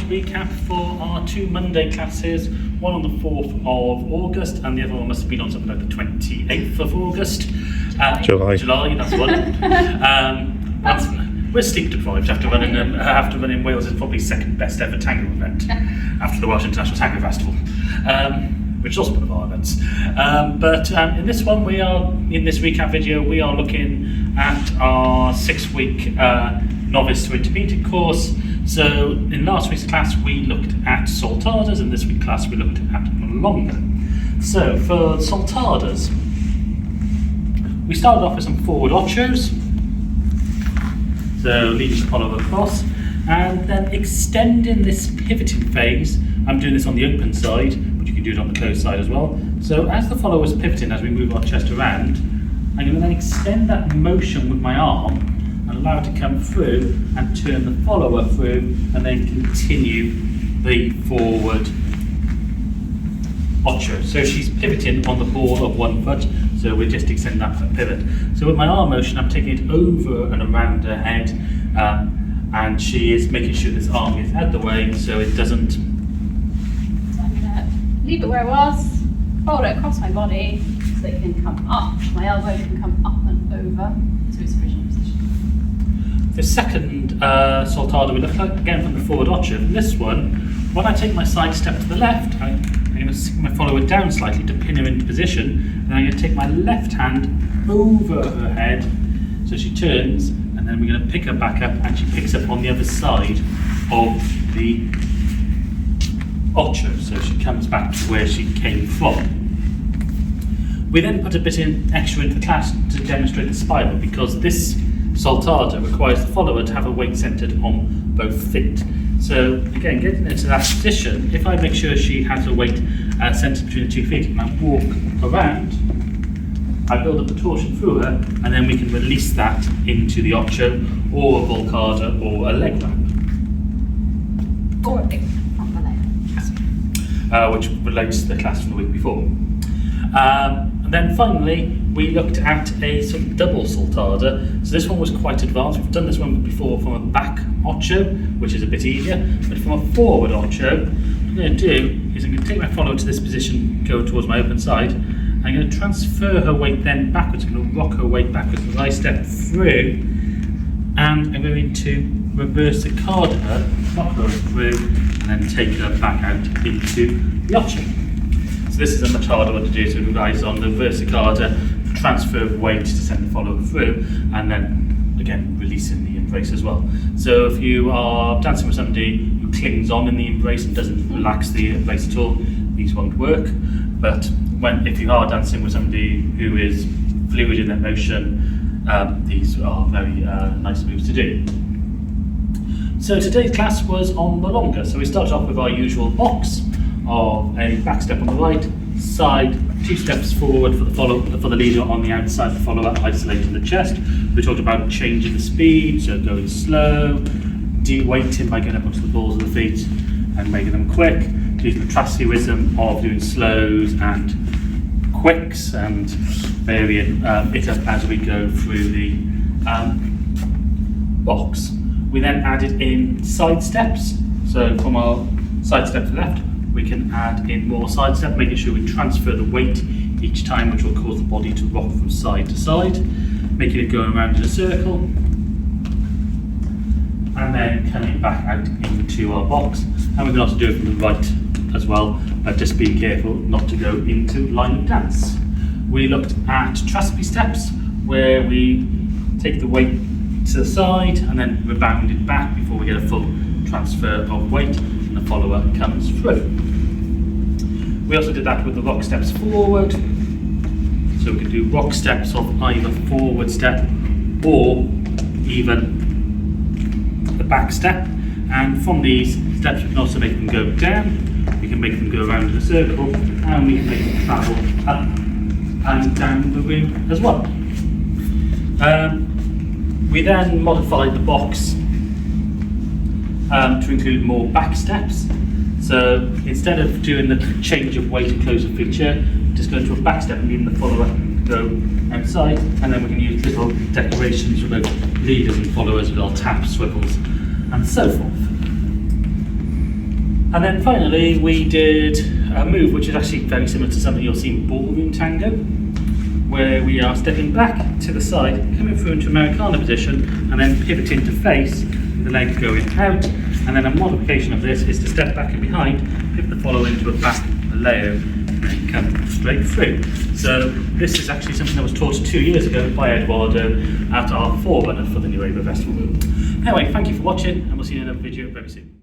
recap for our 2 Monday classes, one on the 4th of August and the other one must have been on something like the 28th of August. July, that's one. We're sleep deprived after running Wales' probably second best ever tango event after the Welsh International Tango Festival, which is also one of our events. But in this one, in this recap video, we are looking at our 6-week novice to intermediate course. So in last week's class we looked at Soltadas, and this week's class we looked at Milonga. So for Soltadas, we started off with some forward ochos. So leading the follower across, and then extending this pivoting phase. I'm doing this on the open side, but you can do it on the closed side as well. So as the follower is pivoting, as we move our chest around, I'm going to then extend that motion with my arm and allow it to come through and turn the follower through, and then continue the forward ocho. So she's pivoting on the ball of one foot, so we're just extending that pivot. So with my arm motion, I'm taking it over and around her head, and she is making sure this arm is out the way so it doesn't. So I'm going to leave it where it was, fold it across my body so it can come up. My elbow can come up and over to its original position. The second soltada we look at, again from the forward ocho. In this one, when I take my side step to the left, I'm going to stick my follower down slightly to pin her into position, and I'm going to take my left hand over her head so she turns, and then we're going to pick her back up and she picks up on the other side of the ocho, so she comes back to where she came from. We then put a bit extra into the class to demonstrate the spiral, because this soltada requires the follower to have a weight centered on both feet. So again, getting into that position, if I make sure she has her weight centered between the 2 feet, and I walk around, I build up the torsion through her, and then we can release that into the ocho, or a volcada, or a leg wrap. Or a big front ballet. Which relates to the class from the week before. And then finally, we looked at a sort of double soltada. So this one was quite advanced. We've done this one before from a back ocho, which is a bit easier. But from a forward ocho, what I'm going to do is I'm going to take my follower to this position, go towards my open side. I'm going to transfer her weight then backwards. I'm going to rock her weight backwards as I step through. And I'm going to reverse the card her, rock her through, and then take her back out into the ocho. So this is a much harder one to do, so it relies on the versicata, transfer of weight to send the follower through, and then again releasing the embrace as well. So if you are dancing with somebody who clings on in the embrace and doesn't relax the embrace at all, these won't work. But if you are dancing with somebody who is fluid in their motion, these are very nice moves to do. So today's class was on Milonga. So we started off with our usual box of a back step on the right, side, 2 steps forward for the leader on the outside, the follower isolating the chest. We talked about changing the speed, so going slow, de-weighting by getting up onto the balls of the feet and making them quick, using the trapezoism of doing slows and quicks, and varying it up as we go through the box. We then added in side steps, so from our side step to the left, we can add in more side step, making sure we transfer the weight each time, which will cause the body to rock from side to side, making it go around in a circle, and then coming back out into our box. And we can also do it from the right as well, but just be careful not to go into line of dance. We looked at trapezoid steps, where we take the weight to the side and then rebound it back before we get a full transfer of weight, and the follower comes through. We also did that with the rock steps forward, so we could do rock steps of either forward step or even the back step, and from these steps we can also make them go down, we can make them go around in a circle, and we can make them travel up and down the room as well. We then modified the box to include more back steps. So instead of doing the change of weight and close of feature, just go into a back step and leaving the follower go outside, and then we can use little decorations for both leaders and followers with our taps, swivels, and so forth. And then finally we did a move which is actually very similar to something you'll see in ballroom tango, where we are stepping back to the side, coming through into Americana position, and then pivoting to face, with the leg going out. And then a modification of this is to step back and behind, pivot the follow into a back Leo, and then come straight through. So this is actually something that was taught 2 years ago by Eduardo at our forerunner for the New Wave Festival. Anyway, thank you for watching, and we'll see you in another video very soon.